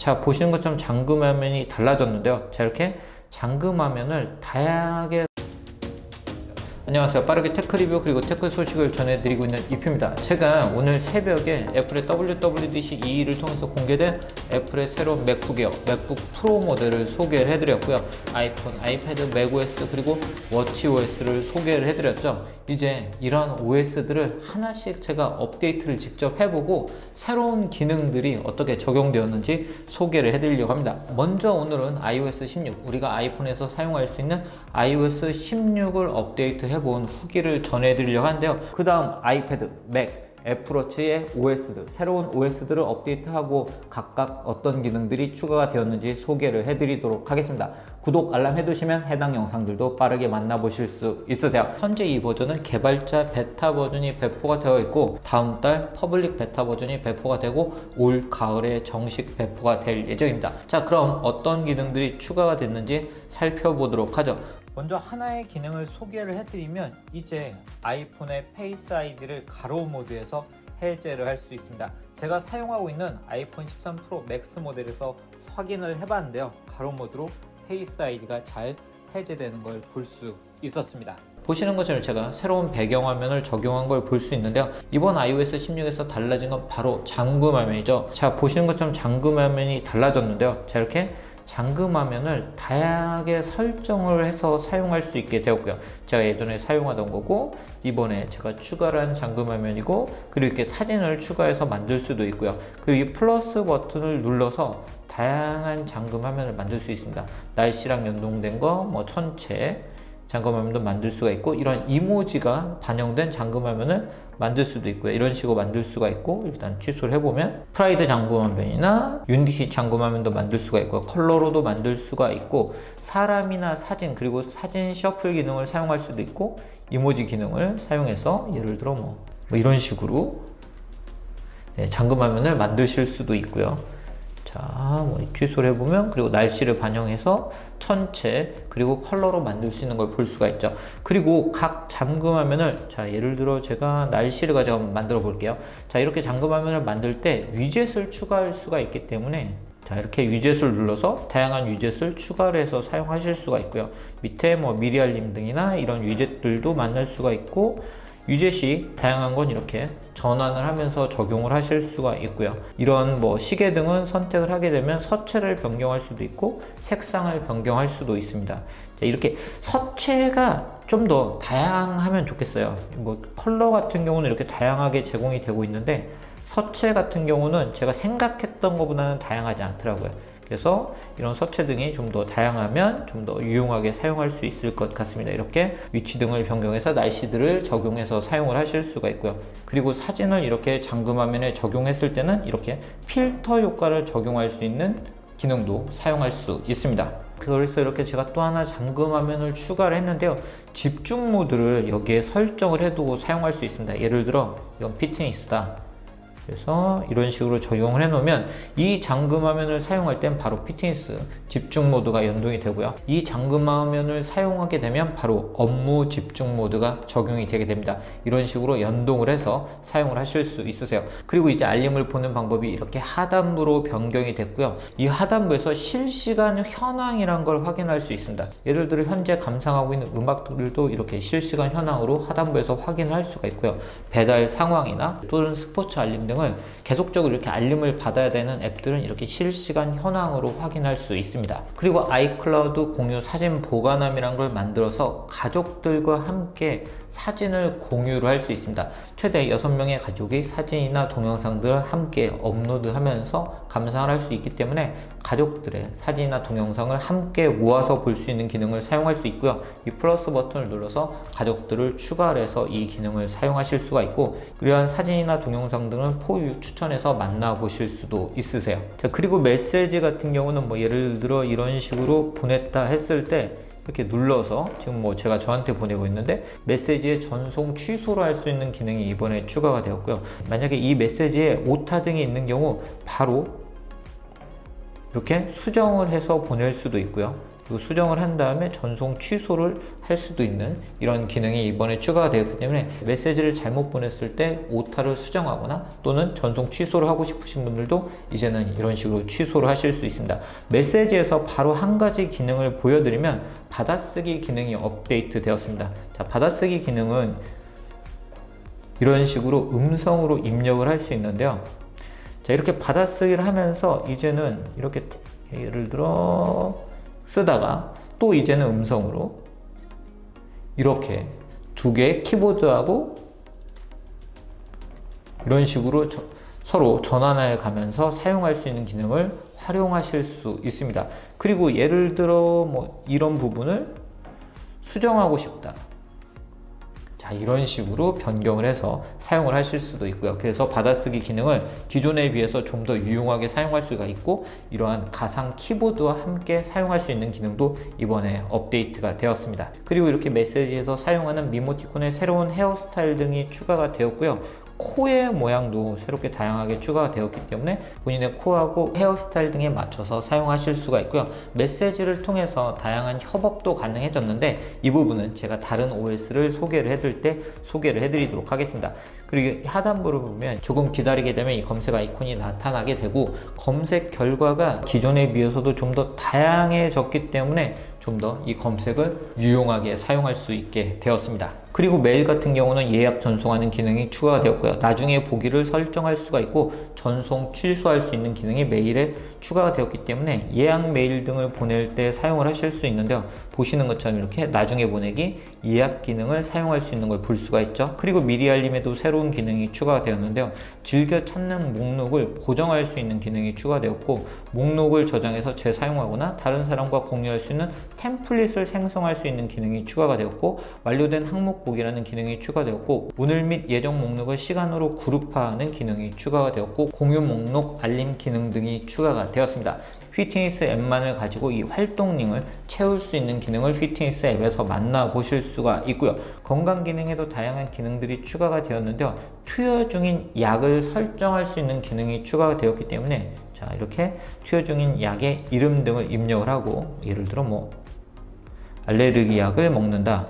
자, 보시는 것처럼 잠금 화면이 달라졌는데요. 자, 이렇게 잠금 화면을 다양하게. 안녕하세요. 빠르게 테크 리뷰 그리고 테크 소식을 전해드리고 있는 이표입니다. 제가 오늘 새벽에 애플의 WWDC 2를 통해서 공개된 애플의 새로운 맥북이요, 맥북 프로 모델을 소개를 해드렸고요. 아이폰, 아이패드, 맥OS 그리고 워치OS를 소개를 해드렸죠. 이제 이런 OS들을 하나씩 제가 업데이트를 직접 해보고 새로운 기능들이 어떻게 적용되었는지 소개를 해드리려고 합니다. 먼저 오늘은 iOS 16, 우리가 아이폰에서 사용할 수 있는 iOS 16을 업데이트 해본 후기를 전해드리려고 하는데요. 그 다음 아이패드, 맥, 애플워치의 OS들, 새로운 OS들을 업데이트하고 각각 어떤 기능들이 추가가 되었는지 소개를 해드리도록 하겠습니다. 구독, 알람 해두시면 해당 영상들도 빠르게 만나보실 수 있으세요. 현재 이 버전은 개발자 베타 버전이 배포가 되어 있고 다음 달 퍼블릭 베타 버전이 배포가 되고 올 가을에 정식 배포가 될 예정입니다. 자, 그럼 어떤 기능들이 추가가 됐는지 살펴보도록 하죠. 먼저 하나의 기능을 소개를 해드리면 이제 아이폰의 페이스 아이디를 가로 모드에서 해제를 할 수 있습니다. 제가 사용하고 있는 아이폰 13 프로 맥스 모델에서 확인을 해봤는데요. 가로 모드로 페이스 아이디가 잘 해제되는 걸 볼 수 있었습니다. 보시는 것처럼 제가 새로운 배경화면을 적용한 걸 볼 수 있는데요. 이번 iOS 16에서 달라진 건 바로 잠금 화면이죠. 자, 보시는 것처럼 잠금 화면이 달라졌는데요. 자, 이렇게 잠금 화면을 다양하게 설정을 해서 사용할 수 있게 되었고요. 제가 예전에 사용하던 거고 이번에 제가 추가를 한 잠금 화면이고, 그리고 이렇게 사진을 추가해서 만들 수도 있고요. 그리고 이 플러스 버튼을 눌러서 다양한 잠금 화면을 만들 수 있습니다. 날씨랑 연동된 거, 뭐 천체 잠금 화면도 만들 수가 있고, 이런 이모지가 반영된 잠금 화면을 만들 수도 있고요. 이런 식으로 만들 수가 있고, 일단 취소를 해보면 프라이드 잠금 화면이나 유니티 잠금 화면도 만들 수가 있고요. 컬러로도 만들 수가 있고, 사람이나 사진, 그리고 사진 셔플 기능을 사용할 수도 있고, 이모지 기능을 사용해서 예를 들어 뭐 이런 식으로 잠금 화면을 만드실 수도 있고요. 자, 뭐 취소를 해보면, 그리고 날씨를 반영해서 천체 그리고 컬러로 만들 수 있는 걸 볼 수가 있죠. 그리고 각 잠금 화면을, 자 예를 들어 제가 날씨를 가지고 한번 만들어 볼게요. 자, 이렇게 잠금 화면을 만들 때 위젯을 추가할 수가 있기 때문에, 자 이렇게 위젯을 눌러서 다양한 위젯을 추가를 해서 사용하실 수가 있고요. 밑에 뭐 미리 알림 등이나 이런 위젯들도 만날 수가 있고, 위젯이 다양한 건 이렇게 전환을 하면서 적용을 하실 수가 있고요. 이런 뭐 시계 등은 선택을 하게 되면 서체를 변경할 수도 있고 색상을 변경할 수도 있습니다. 자, 이렇게 서체가 좀 더 다양하면 좋겠어요. 뭐 컬러 같은 경우는 이렇게 다양하게 제공이 되고 있는데 서체 같은 경우는 제가 생각했던 것보다는 다양하지 않더라고요. 그래서 이런 서체 등이 좀 더 다양하면 좀 더 유용하게 사용할 수 있을 것 같습니다. 이렇게 위치 등을 변경해서 날씨들을 적용해서 사용을 하실 수가 있고요. 그리고 사진을 이렇게 잠금 화면에 적용했을 때는 이렇게 필터 효과를 적용할 수 있는 기능도 사용할 수 있습니다. 그래서 이렇게 제가 또 하나 잠금 화면을 추가를 했는데요. 집중 모드를 여기에 설정을 해두고 사용할 수 있습니다. 예를 들어 이건 피트니스다. 그래서 이런 식으로 적용을 해 놓으면 이 잠금 화면을 사용할 땐 바로 피트니스 집중 모드가 연동이 되고요. 이 잠금 화면을 사용하게 되면 바로 업무 집중 모드가 적용이 되게 됩니다. 이런 식으로 연동을 해서 사용을 하실 수 있으세요. 그리고 이제 알림을 보는 방법이 이렇게 하단부로 변경이 됐고요. 이 하단부에서 실시간 현황이란 걸 확인할 수 있습니다. 예를 들어 현재 감상하고 있는 음악들도 이렇게 실시간 현황으로 하단부에서 확인할 수가 있고요. 배달 상황이나 또는 스포츠 알림 등을 계속적으로 이렇게 알림을 받아야 되는 앱들은 이렇게 실시간 현황으로 확인할 수 있습니다. 그리고 아이클라우드 공유 사진 보관함이란 걸 만들어서 가족들과 함께 사진을 공유를 할 수 있습니다. 최대 6명의 가족이 사진이나 동영상들을 함께 업로드하면서 감상을 할 수 있기 때문에 가족들의 사진이나 동영상을 함께 모아서 볼 수 있는 기능을 사용할 수 있고요. 이 플러스 버튼을 눌러서 가족들을 추가를 해서 이 기능을 사용하실 수가 있고, 이러한 사진이나 동영상 등은 포유 추천해서 만나보실 수도 있으세요. 자, 그리고 메시지 같은 경우는 뭐 예를 들어 이런 식으로 보냈다 했을 때 이렇게 눌러서 지금 뭐 제가 저한테 보내고 있는데 메시지의 전송 취소를 할 수 있는 기능이 이번에 추가가 되었고요. 만약에 이 메시지에 오타 등이 있는 경우 바로 이렇게 수정을 해서 보낼 수도 있고요. 그리고 수정을 한 다음에 전송 취소를 할 수도 있는 이런 기능이 이번에 추가가 되었기 때문에 메시지를 잘못 보냈을 때 오타를 수정하거나 또는 전송 취소를 하고 싶으신 분들도 이제는 이런 식으로 취소를 하실 수 있습니다. 메시지에서 바로 한 가지 기능을 보여드리면 받아쓰기 기능이 업데이트 되었습니다. 자, 받아쓰기 기능은 이런 식으로 음성으로 입력을 할 수 있는데요. 자, 이렇게 받아쓰기를 하면서 이제는 이렇게 예를 들어 쓰다가 또 이제는 음성으로 이렇게 두 개의 키보드하고 이런 식으로 서로 전환해 가면서 사용할 수 있는 기능을 활용하실 수 있습니다. 그리고 예를 들어 뭐 이런 부분을 수정하고 싶다. 자, 이런 식으로 변경을 해서 사용을 하실 수도 있고요. 그래서 받아쓰기 기능을 기존에 비해서 좀 더 유용하게 사용할 수가 있고 이러한 가상 키보드와 함께 사용할 수 있는 기능도 이번에 업데이트가 되었습니다. 그리고 이렇게 메시지에서 사용하는 미모티콘의 새로운 헤어스타일 등이 추가가 되었고요. 코의 모양도 새롭게 다양하게 추가가 되었기 때문에 본인의 코하고 헤어스타일 등에 맞춰서 사용하실 수가 있고요. 메시지를 통해서 다양한 협업도 가능해졌는데 이 부분은 제가 다른 OS를 소개를 해드릴 때 소개를 해드리도록 하겠습니다. 그리고 하단부를 보면 조금 기다리게 되면 이 검색 아이콘이 나타나게 되고 검색 결과가 기존에 비해서도 좀 더 다양해졌기 때문에 좀 더 이 검색을 유용하게 사용할 수 있게 되었습니다. 그리고 메일 같은 경우는 예약 전송하는 기능이 추가가 되었고요. 나중에 보기를 설정할 수가 있고 전송 취소할 수 있는 기능이 메일에 추가가 되었기 때문에 예약 메일 등을 보낼 때 사용을 하실 수 있는데요. 보시는 것처럼 이렇게 나중에 보내기 예약 기능을 사용할 수 있는 걸 볼 수가 있죠. 그리고 미리 알림에도 새로운 기능이 추가가 되었는데요. 즐겨 찾는 목록을 고정할 수 있는 기능이 추가되었고 목록을 저장해서 재사용하거나 다른 사람과 공유할 수 있는 템플릿을 생성할 수 있는 기능이 추가가 되었고 완료된 항목 보기라는 기능이 추가되었고 오늘 및 예정 목록을 시간으로 그룹화하는 기능이 추가가 되었고 공유 목록 알림 기능 등이 추가가 되었습니다. 휘트니스 앱만을 가지고 이 활동 링을 채울 수 있는 기능을 휘트니스 앱에서 만나보실 수가 있고요. 건강 기능에도 다양한 기능들이 추가가 되었는데요. 투여 중인 약을 설정할 수 있는 기능이 추가가 되었기 때문에 자, 이렇게 투여 중인 약의 이름 등을 입력을 하고 예를 들어 뭐 알레르기 약을 먹는다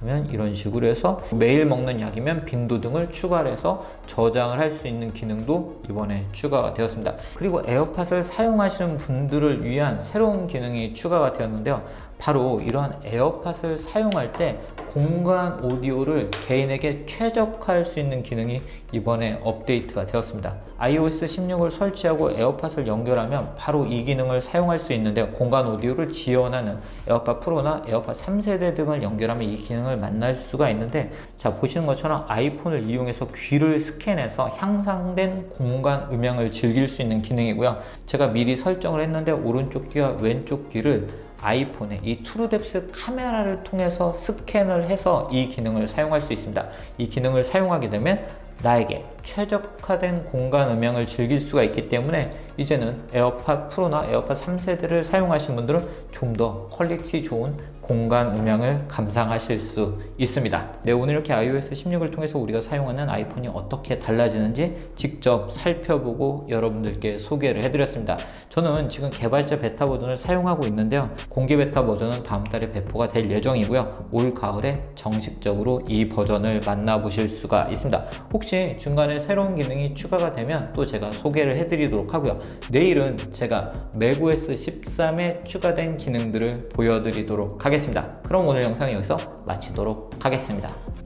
하면 이런 식으로 해서 매일 먹는 약이면 빈도 등을 추가를 해서 저장을 할 수 있는 기능도 이번에 추가가 되었습니다. 그리고 에어팟을 사용하시는 분들을 위한 새로운 기능이 추가가 되었는데요. 바로 이러한 에어팟을 사용할 때 공간 오디오를 개인에게 최적화할 수 있는 기능이 이번에 업데이트가 되었습니다. iOS 16을 설치하고 에어팟을 연결하면 바로 이 기능을 사용할 수 있는데 공간 오디오를 지원하는 에어팟 프로나 에어팟 3세대 등을 연결하면 이 기능을 만날 수가 있는데 자, 보시는 것처럼 아이폰을 이용해서 귀를 스캔해서 향상된 공간 음향을 즐길 수 있는 기능이고요. 제가 미리 설정을 했는데 오른쪽 귀와 왼쪽 귀를 아이폰의 이 트루뎁스 카메라를 통해서 스캔을 해서 이 기능을 사용할 수 있습니다. 이 기능을 사용하게 되면 나에게 최적화된 공간 음향을 즐길 수가 있기 때문에 이제는 에어팟 프로나 에어팟 3세대를 사용하신 분들은 좀 더 퀄리티 좋은 공간 음향을 감상하실 수 있습니다. 네, 오늘 이렇게 iOS 16을 통해서 우리가 사용하는 아이폰이 어떻게 달라지는지 직접 살펴보고 여러분들께 소개를 해드렸습니다. 저는 지금 개발자 베타 버전을 사용하고 있는데요. 공개 베타 버전은 다음 달에 배포가 될 예정이고요. 올 가을에 정식적으로 이 버전을 만나보실 수가 있습니다. 혹시 중간에 새로운 기능이 추가가 되면 또 제가 소개를 해드리도록 하고요. 내일은 제가 macOS 13에 추가된 기능들을 보여드리도록 하겠습니다. 그럼 오늘 영상은 여기서 마치도록 하겠습니다.